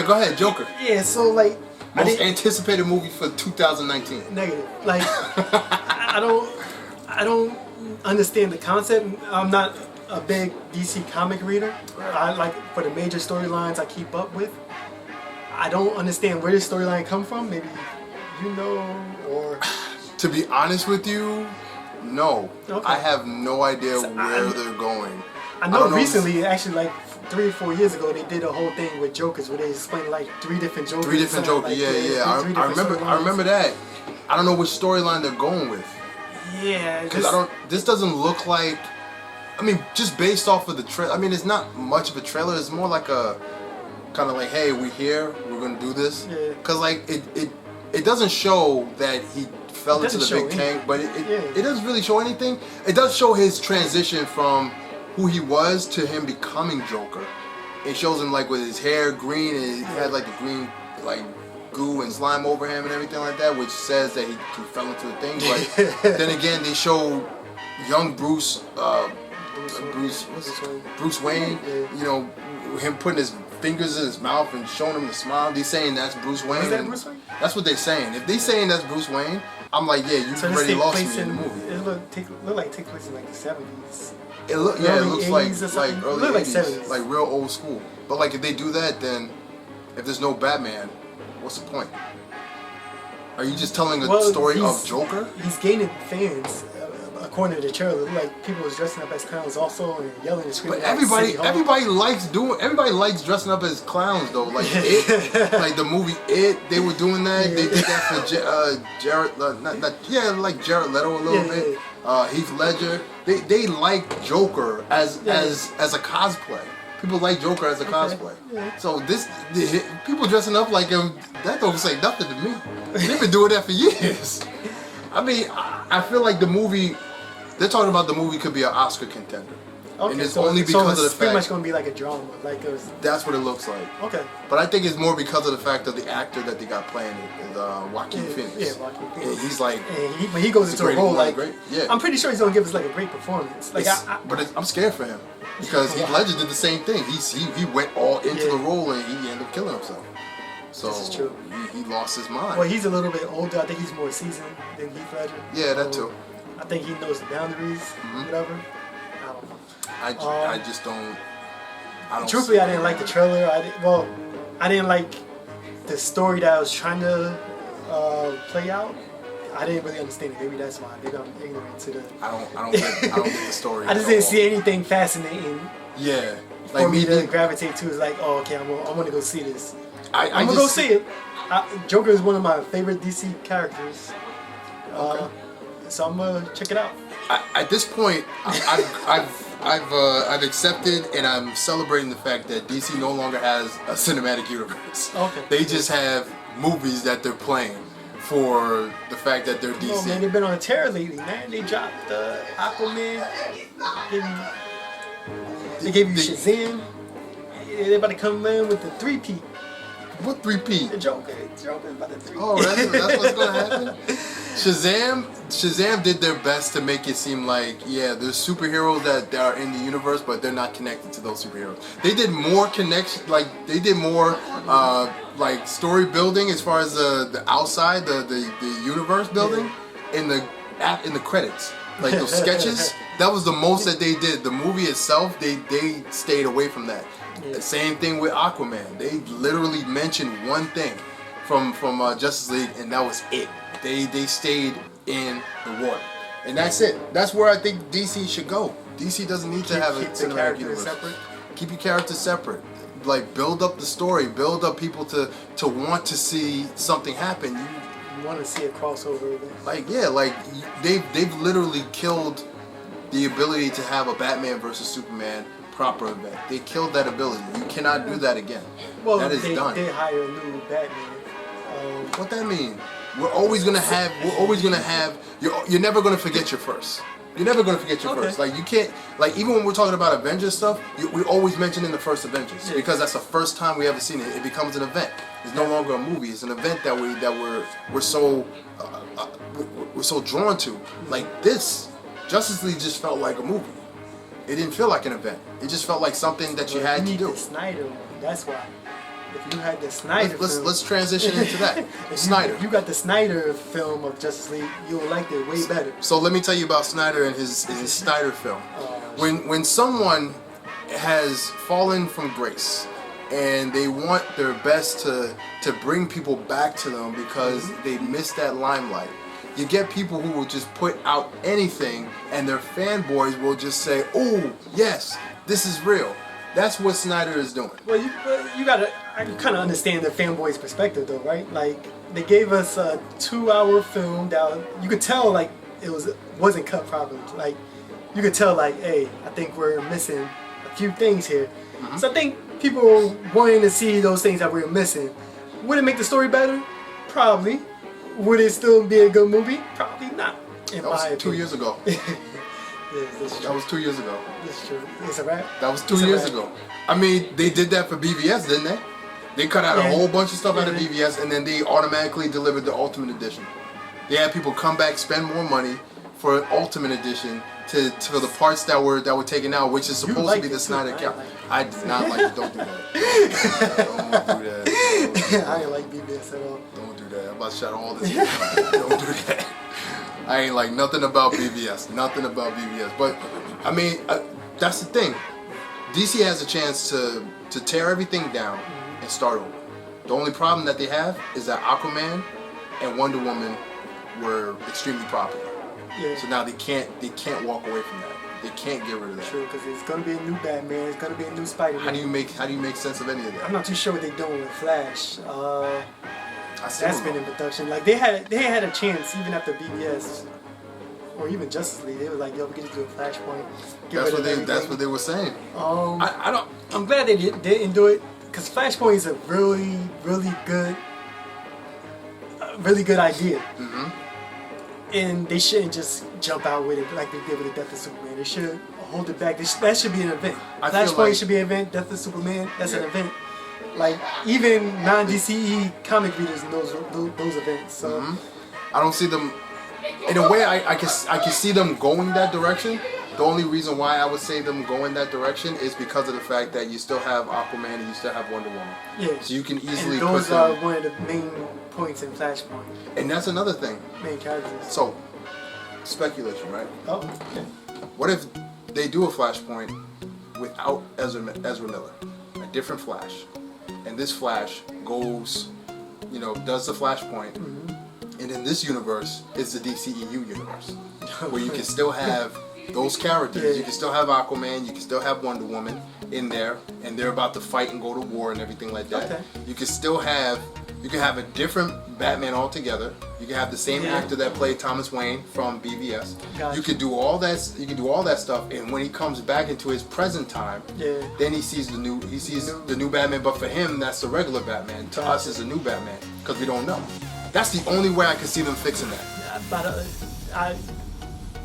Yeah, go ahead, Joker. Yeah, so like Most anticipated movie for 2019. Negative. Like I don't understand the concept. I'm not a big DC comic reader. I like for the major storylines I keep up with. I don't understand where this storyline come from. Maybe you know, or to be honest with you, no. Okay. I have no idea where they're going. I know recently, actually, like 3 or 4 years ago, they did a whole thing with Jokers where they explained like 3 different Jokers. 3 different Jokers, like, yeah. I remember that. I don't know which storyline they're going with. Yeah, because this doesn't look like. I mean, just based off of the trailer. I mean, it's not much of a trailer. It's more like a kind of like, hey, we're here. We're gonna do this. Yeah. Because like it doesn't show that he fell into the big tank, but it doesn't really show anything. It does show his transition from who he was to him becoming Joker. It shows him like with his hair green and he had like the green like goo and slime over him and everything like that, which says that he fell into the thing. But then again, they show young Bruce Wayne, you know, him putting his fingers in his mouth and showing him the smile. They're saying that's Bruce Wayne. Is that Bruce Wayne? That's what they're saying. If they're saying that's Bruce Wayne, I'm like, yeah, you already lost me in the movie. It look like take place in like the 70s. It looks like early 80s, like like real old school. But like if they do that, then if there's no Batman, what's the point? Are you just telling a story of Joker? He's gaining fans. According to the trailer, like people was dressing up as clowns also and yelling and screaming. But everybody likes dressing up as clowns though. Like like the movie It, they were doing that. Yeah. They did that for Jared Leto a little bit. Heath Ledger. They like Joker as a cosplay. People like Joker as a cosplay. Yeah. So people dressing up like him, that don't say nothing to me. They've been doing that for years. I mean, I feel like the movie. They're talking about the movie could be an Oscar contender. Okay, and it's only because of the fact. Pretty much going to be like a drama. That's what it looks like. Okay. But I think it's more because of the fact of the actor that they got playing it, is Joaquin Phoenix. Yeah, Joaquin Phoenix. And he's like. He goes into a role like. Great, yeah. I'm pretty sure he's going to give us like a great performance. Like I'm scared for him because Heath Ledger did the same thing. He went all into the role and he ended up killing himself. So this is true. He lost his mind. Well, he's a little bit older. I think he's more seasoned than Heath Ledger. Yeah, that too. I think he knows the boundaries, whatever. I don't know. I just don't. Truthfully, I didn't like the trailer. I didn't like the story that I was trying to play out. I didn't really understand it. Maybe that's why. Maybe I'm ignorant to the. I don't get the story. I just didn't see anything fascinating. Yeah. For me to gravitate to, it's like, oh, okay, I'm gonna go see this. I'm gonna go see it. Joker is one of my favorite DC characters. Okay. So I'm gonna check it out. At this point, I've accepted and I'm celebrating the fact that DC no longer has a cinematic universe. Okay. They just have movies that they're playing for the fact that they're DC. Oh man, they've been on a tear lately, man. They dropped Aquaman. They gave you Shazam. They're about to come in with the 3-peat. What 3-peat? The Joker. Joker about the 3-peat. Oh, that's what's gonna happen? Shazam did their best to make it seem like, yeah, there's superheroes that are in the universe, but they're not connected to those superheroes. They did more like story building as far as the outside, the universe building in the credits. Like those sketches, that was the most that they did. The movie itself, they stayed away from that. Yeah. Same thing with Aquaman. They literally mentioned one thing from Justice League, and that was it. They stayed in the water, and that's it. That's where I think DC should go. DC doesn't need to have a cinematic universe. Separate. Keep your characters separate. Like build up the story, build up people to want to see something happen. You want to see a crossover event. Like they've literally killed the ability to have a Batman versus Superman proper event. They killed that ability. You cannot do that again. Well, that is done. They hire a new Batman. What that mean? We're always gonna have. You're never gonna forget your first. You're never gonna forget your first. Like you can't. Like even when we're talking about Avengers stuff, we always mention in the first Avengers because that's the first time we ever seen it. It becomes an event. It's no longer a movie. It's an event that we're so drawn to. Like this, Justice League just felt like a movie. It didn't feel like an event. It just felt like something that you had to do. The Snyder one. That's why. if you had the Snyder film, let's transition into that. if Snyder. you got the Snyder film of Justice League, you'll like it way better. So let me tell you about Snyder and his Snyder film. When someone has fallen from grace and they want their best to bring people back to them because they missed that limelight, you get people who will just put out anything and their fanboys will just say, oh yes, this is real. That's what Snyder is doing. Well, you gotta, I kind of understand the fanboy's perspective though, right? Like, they gave us a 2-hour film that you could tell like it wasn't cut properly. Like, you could tell like, hey, I think we're missing a few things here. So I think people wanting to see those things that we're missing. Would it make the story better? Probably. Would it still be a good movie? Probably not. That was 2 years ago. Yes, That was 2 years ago. that's true. It's a wrap. That was 2 years ago. I mean, they did that for BVS, didn't they? They cut out a whole bunch of stuff out of BVS, and then they automatically delivered the Ultimate Edition. They had people come back, spend more money for Ultimate Edition for the parts that were taken out, which is supposed to be the Snyder Cut. I did not like it. Don't do that. Don't do that. I didn't like BBS at all. Don't do that. I'm about to shut all this down. Don't do that. I ain't like nothing about BVS. Nothing about BVS. But, I mean, that's the thing. DC has a chance to tear everything down and start over. The only problem that they have is that Aquaman and Wonder Woman were extremely popular. Yeah. So now they can't walk away from that. They can't get rid of that. True, because it's gonna be a new Batman. It's gonna be a new Spider-Man. How do you make sense of any of that? I'm not too sure what they're doing with Flash. That's been in know. production. Like they had a chance even after BBS or even Justice League. They were like, yo, we can just do a Flashpoint. That's what they were saying. I'm glad they didn't do it because Flashpoint is a really good idea. And they shouldn't just jump out with it like they did with the Death of Superman. They should hold it back. That should be an event. Flashpoint should be an event. Death of Superman, that's an event. Like, even non-DCE comic readers know those events. So I don't see them. In a way, I can see them going that direction. The only reason why I would say them going that direction is because of the fact that you still have Aquaman and you still have Wonder Woman. Yeah. So you can easily and those put are them. one of the main points in Flashpoint. And that's another thing. Main characters. So, speculation, right? Oh, okay. What if they do a Flashpoint without Ezra Miller? A different Flash. And this Flash goes, does the Flashpoint. And in this universe, it's the DCEU universe. Where you can still have those characters. Yeah. You can still have Aquaman, you can still have Wonder Woman in there. And they're about to fight and go to war and everything like that. Okay. You can still have... You can have a different Batman altogether. You can have the same actor that played Thomas Wayne from BVS. Gotcha. You can do all that. You can do all that stuff, and when he comes back into his present time, then he sees the new Batman. But for him, that's the regular Batman. To us, it's a new Batman because we don't know. That's the only way I can see them fixing that.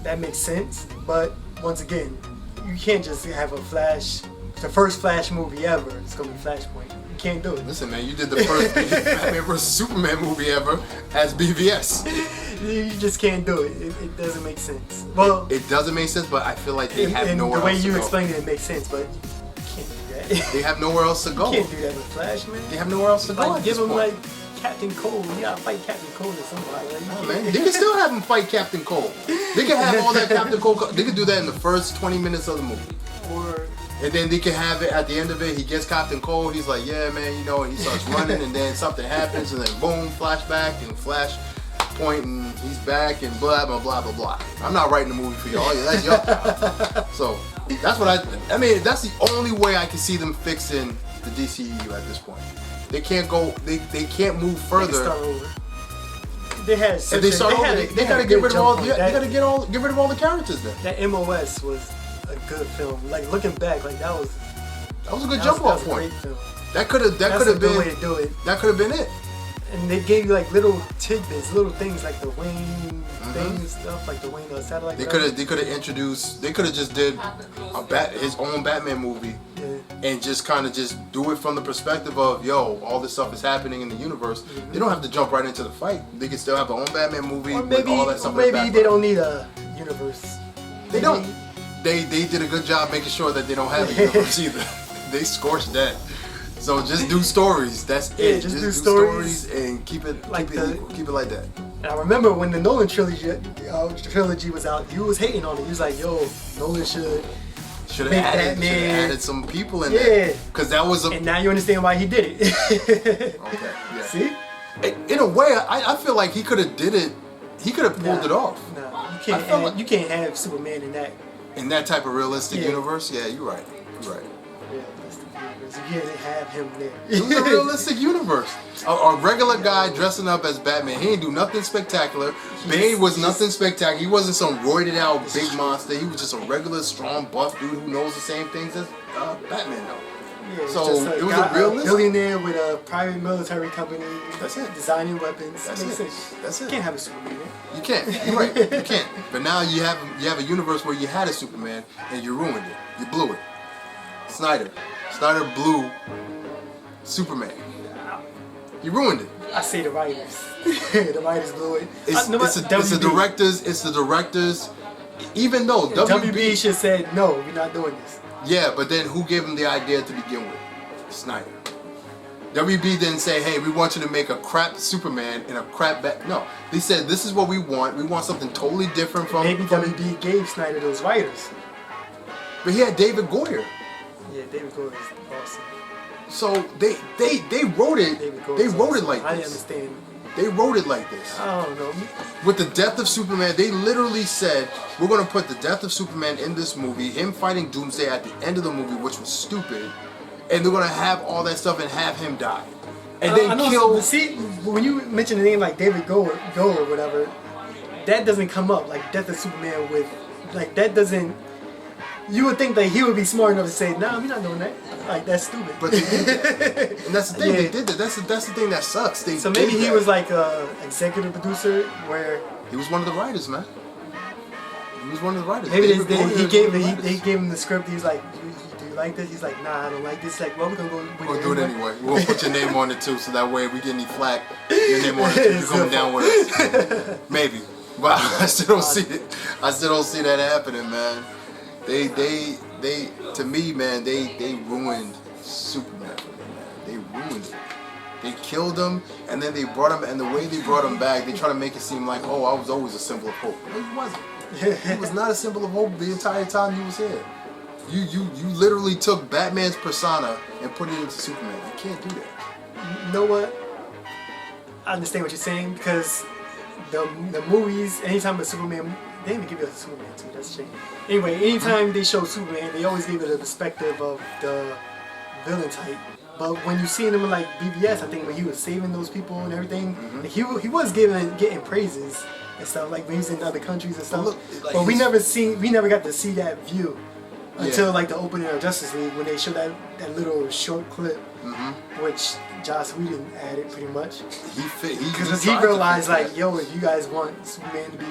That makes sense. But once again, you can't just have a Flash. The first Flash movie ever. It's gonna be Flashpoint. You can't do it. Listen, man, you did the first Batman vs Superman movie ever as BVS. You just can't do it. It doesn't make sense. Well, it doesn't make sense, but I feel like they have nowhere else to go. The way you explained it makes sense, but you can't do that. They have nowhere else to go. You can't do that with Flash, man. They have nowhere else to go. Like, give him like Captain Cold. You gotta fight Captain Cold or somebody. Like, oh, man. They can still have him fight Captain Cold. They can have all that Captain Cold. They can do that in the first 20 minutes of the movie. And then they can have it at the end of it. He gets Captain Cold. He's like, yeah, man, and he starts running, and then something happens, and then boom, flashback and Flashpoint, and he's back, and blah blah blah blah blah. I'm not writing the movie for y'all. That's your job. So that's what I mean. That's the only way I can see them fixing the DCEU at this point. They can't go. They can't move further. They start over. They had. If they start over, they gotta get rid of all. They gotta get rid of all the characters then. That MOS was a good film. Like, looking back, like that was a good jump off point. That could have been way to do it. That could have been it. And they gave you like little tidbits, little things like the Wayne thing and stuff, like the Wayne satellite. They could have introduced. They could have just did his own Batman movie, and just kind of just do it from the perspective of all this stuff is happening in the universe. They don't have to jump right into the fight. They can still have their own Batman movie with all that stuff. Or maybe they don't need a universe. They don't. They did a good job making sure that they don't have a universe either. They scorched that. So just do stories. That's Yeah, it. just Just do do stories. stories and keep it Like equal. Keep it like that. And I remember when the Nolan trilogy was out, you was hating on it. You was like, "Yo, Nolan should Should make have Batman." added some people in there. Because that was a. And now you understand why he did it. Okay. Yeah. See? In a way, I feel like he could have did it. He could have pulled it off. Nah, you can't have Superman in that. In that type of realistic universe, yeah, you're right. You're right. Realistic universe. You can't have him there. It was a realistic universe. A regular guy dressing up as Batman. He didn't do nothing spectacular. Bane was nothing spectacular. He wasn't some roided out big monster. He was just a regular, strong, buff dude who knows the same things as Batman knows. Yeah, So just it was a realistic. billionaire with a private military company. That's it. Designing weapons. That's Makes it. sense. That's it. You can't have a Superman. You can't. You're right. You can't. But now you have a universe where you had a Superman and you ruined it. You blew it. Snyder blew Superman. You ruined it. I say the writers. The writers blew it. It's the directors. Even though WB should have said no, we're not doing this. Yeah, but then who gave him the idea to begin with? Snyder. WB didn't say, hey, we want you to make a crap Superman and a crap Bat. No, they said this is what we want. We want something totally different from. Maybe WB gave Snyder those writers. But he had David Goyer. Yeah, David Goyer is awesome. So they wrote it. They wrote it like this. I didn't understand. They wrote it like this. I don't know. With the death of Superman, they literally said, we're going to put the death of Superman in this movie, him fighting Doomsday at the end of the movie, which was stupid, and they're going to have all that stuff and have him die. And then kill... See, when you mention a name like David Goyer or whatever, that doesn't come up. Like, death of Superman with... Like, that doesn't... You would think that he would be smart enough to say, nah, we're not doing that. Like, that's stupid. But they did that. And that's the thing, they did that. That's the thing that sucks. So maybe he was like a executive producer where... He was one of the writers, man. He was one of the writers. Maybe he gave him the script. He's like, do you like this? He's like, nah, I don't like this. Like, well, we're going to go... We'll do it anyway. We'll put your name on it too, so that way if we get any flack, your name on it too, you're coming down with us. Maybe. But I still don't see it. I still don't see that happening, man. They to me, man, they ruined Superman for me, man. They ruined it. They killed him, and then they brought him, and the way they brought him back, they try to make it seem like, oh, I was always a symbol of hope. No, he wasn't. He was not a symbol of hope the entire time he was here. You literally took Batman's persona and put it into Superman. You can't do that. You know what? I understand what you're saying, because the movies, anytime a Superman, they didn't even give us a Superman too, that's a shame. Anyway, anytime they show Superman, they always give it a perspective of the villain type. But when you see him in like BVS, I think when he was saving those people and everything, like he was getting praises and stuff, like when he was in other countries and stuff. But we never got to see that view until like the opening of Justice League when they showed that little short clip, which Joss Whedon added pretty much. Because he realized like, yo, if you guys want Superman to be,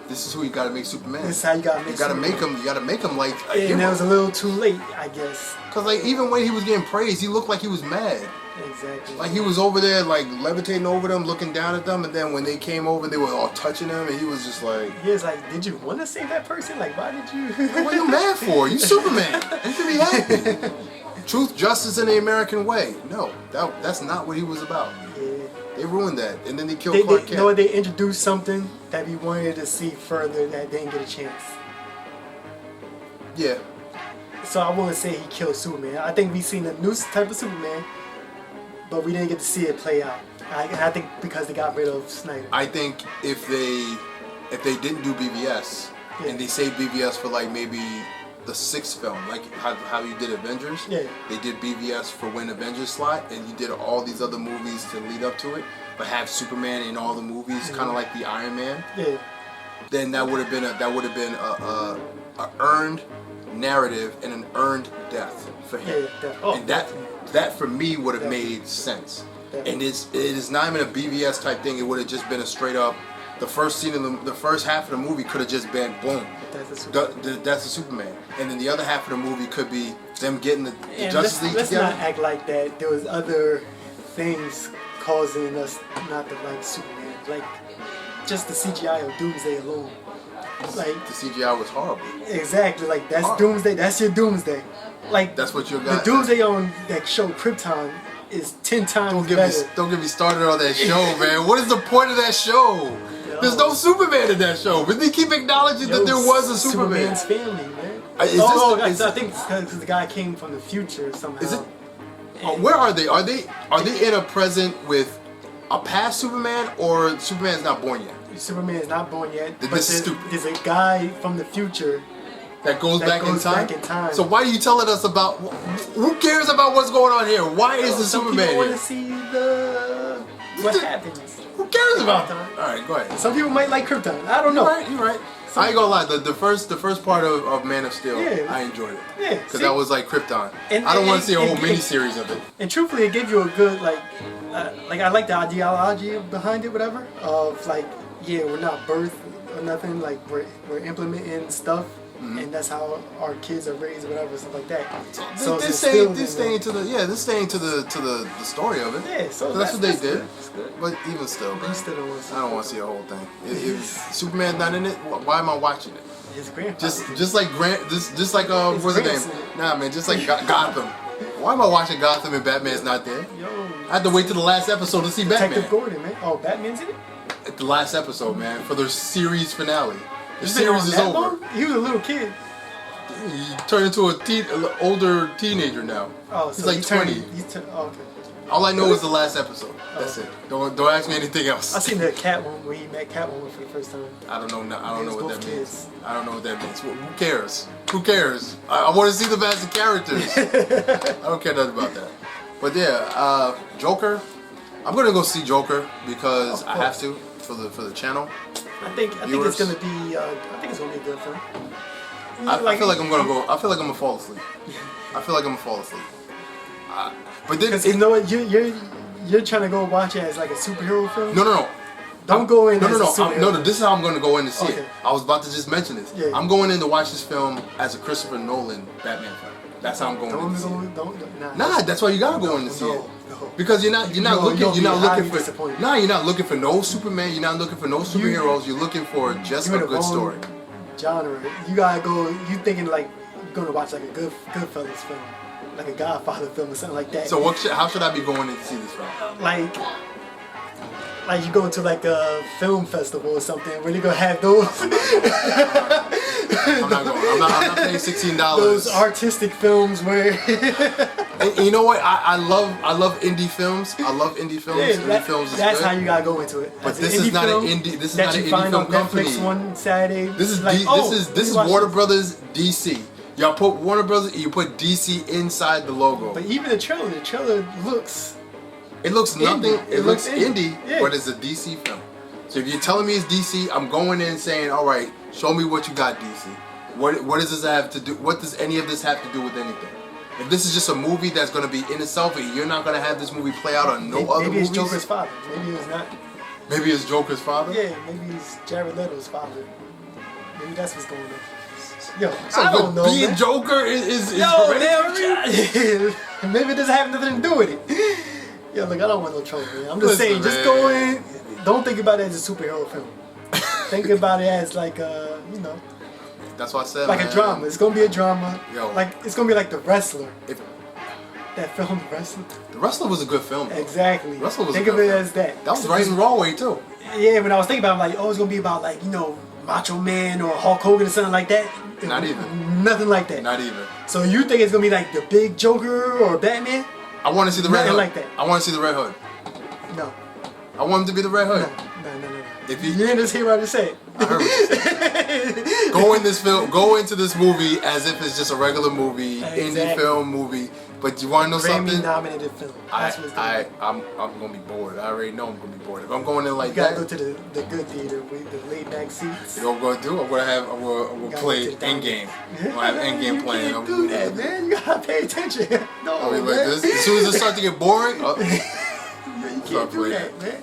this is who you gotta make Superman. This is how you gotta make Superman. You gotta make him like a hero. And that was a little too late, I guess. Cause like even when he was getting praised, he looked like he was mad. Exactly. Like he was over there like levitating over them, looking down at them, and then when they came over, they were all touching him, and he was just like... He was like, did you want to save that person? Like, why did you... What are you mad for? You Superman. You should be happy. Truth, justice, and the American way. No, that's not what he was about. Yeah. They ruined that, and then they killed Clark Kent. You know what? They introduced something that we wanted to see further that didn't get a chance. Yeah. So I wouldn't say he killed Superman. I think we seen a new type of Superman, but we didn't get to see it play out. I think because they got rid of Snyder. I think if they didn't do BVS and they saved BVS for like maybe the 6th film, like how you did Avengers. Yeah. They did BVS for when Avengers slot, and you did all these other movies to lead up to it, but have Superman in all the movies, kind of like the Iron Man. Yeah. Then that would have been a earned narrative and an earned death for him. Yeah, and that for me would have made sense. And it is not even a BVS type thing. It would have just been a straight up. The first scene in the first half of the movie could have just been boom. That's a Superman. And then the other half of the movie could be them getting the Justice League let's together. Let's not act like that. There was other things causing us not to like Superman. Like just the CGI of Doomsday alone. Like the CGI was horrible. Exactly. Like that's horrible. Doomsday. That's your Doomsday. Like That's what you the got. dudes they on that show Krypton is 10 times better. Don't get me started on that show, man. What is the point of that show? There's no Superman in that show, but they keep acknowledging that there was a Superman. Superman's family, man. I think it's because the guy came from the future somehow. Is it? Where are they? Are they in a present with a past Superman, or Superman's not born yet? Superman is not born yet. This but is stupid. There's a guy from the future that goes back in time. time. So why are you telling us about? Who cares about what's going on here? Why is the Some Superman people here? want to see what happens. Who cares about that? All right, go ahead. Some people might like Krypton. I don't know. You're right. I ain't gonna lie. The first part of Man of Steel, Yeah. I enjoyed it. Yeah, Because that was like Krypton. And- I don't want and- to see a whole and- miniseries of it. And truthfully, it gave you a good I like the ideology behind it, whatever. Of like, yeah, we're not birthed or nothing. Like we're implementing stuff, and that's how our kids are raised, or whatever, stuff like that. So This staying to the story of it. Yeah, so that's what they did. Good. It's good. But even still, man, still don't want to see I don't want to see a whole thing. If Superman's not in it, why am I watching it? His grandfather. Just like what's the name? Nah, man, just like Gotham. Why am I watching Gotham and Batman's not there? Yo, I had to wait till the last episode to see Detective Batman. Gordon, man. Oh, Batman's in it? At the last episode, man, for their series finale. The He's been on series is that over. long? He was a little kid. He turned into an older teenager now. Oh, he's so like 20. Okay. All I know is the last episode. That's it. Don't ask me anything else. I seen the Catwoman when he met Catwoman for the first time. I don't know. I don't know what both that means. kids. I don't know what that means. Who cares? Who cares? I want to see them as the characters. I don't care nothing about that. But yeah, Joker. I'm gonna go see Joker because I have to for the channel. I think it's gonna be. I think it's gonna be a good film. I feel like I'm gonna fall asleep. I feel like I'm gonna fall asleep. But then Because you know what, you're trying to go watch it as like a superhero film. No. Don't go in. No. as a superhero. This is how I'm going to go in to see Okay. it. I was about to just mention this. Yeah. I'm going in to watch this film as a Christopher Nolan Batman film. That's how I'm going in to see it. Nah, that's why you gotta go in to see it. No. Because you're not You'll looking be highly for disappointed. you're not looking for no Superman. You're not looking for no superheroes. You're looking for just a You're in the good wrong story. Genre. You gotta go. You thinking like you're gonna watch like a Goodfellas film, like a Godfather film or something like that. So how should I be going in to see this film? Like you go to like a film festival or something where you gonna have those. I'm not going. I'm not paying $16. Those artistic films where. And you know what? I love indie films. I love indie films. Indie films is that's good. how you gotta go into it. But As this an is not an film indie. This is that not an you indie find film on company. Netflix one Saturday. This is like, this is Warner Brothers DC. Y'all put Warner Brothers. You put DC inside the logo. But even the trailer looks. It looks nothing. Indie. It looks indie, Yeah. but it's a DC film. So if you're telling me it's DC, I'm going in saying, all right, show me what you got, DC. What does this have to do? What does any of this have to do with anything? If this is just a movie that's going to be in itself, and you're not going to have this movie play out on no other Maybe movies. it's Joker's father. Maybe it's not. Maybe it's Joker's father. Yeah, maybe it's Jared Leto's father. Maybe that's what's going on. Yo, So I don't know, being man. Joker is Yo, hereditary? maybe it doesn't have nothing to do with it. Yo, look, I don't want no trouble, man. I'm just saying, Listen, just man. go in. Don't think about it as a superhero film. Think about it as like a, That's what I said. like man. a drama. It's gonna be a drama. Yo. Like it's gonna be like The Wrestler. If That film, The Wrestler. The Wrestler was a good film. Though. Exactly. Wrestler was a Think good of it film. as that. That was right and wrong way too. Yeah, when I was thinking about it, I'm like, oh, it's gonna be about like Macho Man or Hulk Hogan or something like that. Not even. Nothing like that. Not even. So you think it's gonna be like the big Joker or Batman? I want to see the Red Nothing Hood. like that. I want to see the Red Hood. No. I want him to be the Red Hood. No. If You didn't just hear what I just said. I heard what you said. Go into this movie as if it's just a regular movie, indie Exactly. film movie. But you want to know something? Grammy-nominated film. That's what it's gonna be. I'm gonna be bored. I already know I'm gonna be bored. If I'm going in like You gotta that, go to the good theater with the laid back seats. you know what I'm gonna do? I'm gonna Gotta play go to the Endgame. I'm gonna have Endgame playing. You can't do that, man. You gotta pay attention. No, I mean, like man. this. As soon as it starts to get boring, You can't do that, man.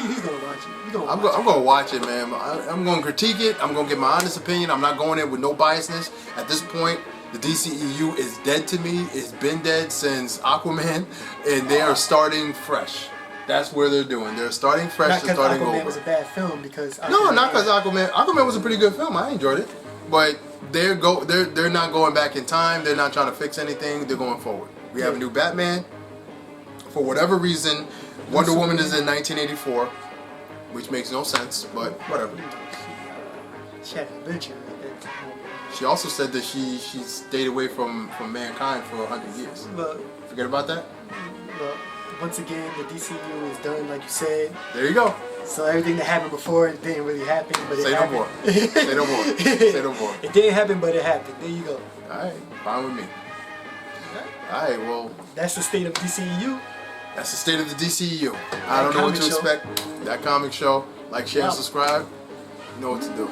He's gonna watch it. I'm gonna watch it, man. I'm gonna critique it. I'm gonna give my honest opinion. I'm not going in with no biasness. At this point, the DCEU is dead to me. It's been dead since Aquaman, and they are starting fresh. That's where they're doing. They're starting fresh. Not They're because starting Aquaman over. was a bad film, because No, not because Aquaman. Aquaman was a pretty good film. I enjoyed it. but they're not going back in time. They're not trying to fix anything. They're going forward. We have a new Batman. For whatever reason, Wonder Woman is in 1984, which makes no sense, but whatever. She had an adventure. She also said that she stayed away from mankind for 100 years. Look, Forget about that? look, once again, the DCU is done, like you said. There you go. So everything that happened before, it didn't really happen, but it Say no happened. more. Say no more. Say no more. It didn't happen, but it happened. There you go. Alright, fine with me. Alright, well, That's the state of DCU. that's the state of the DCU. I don't know what to expect. That comic show. Like, share, and subscribe. You know what to do.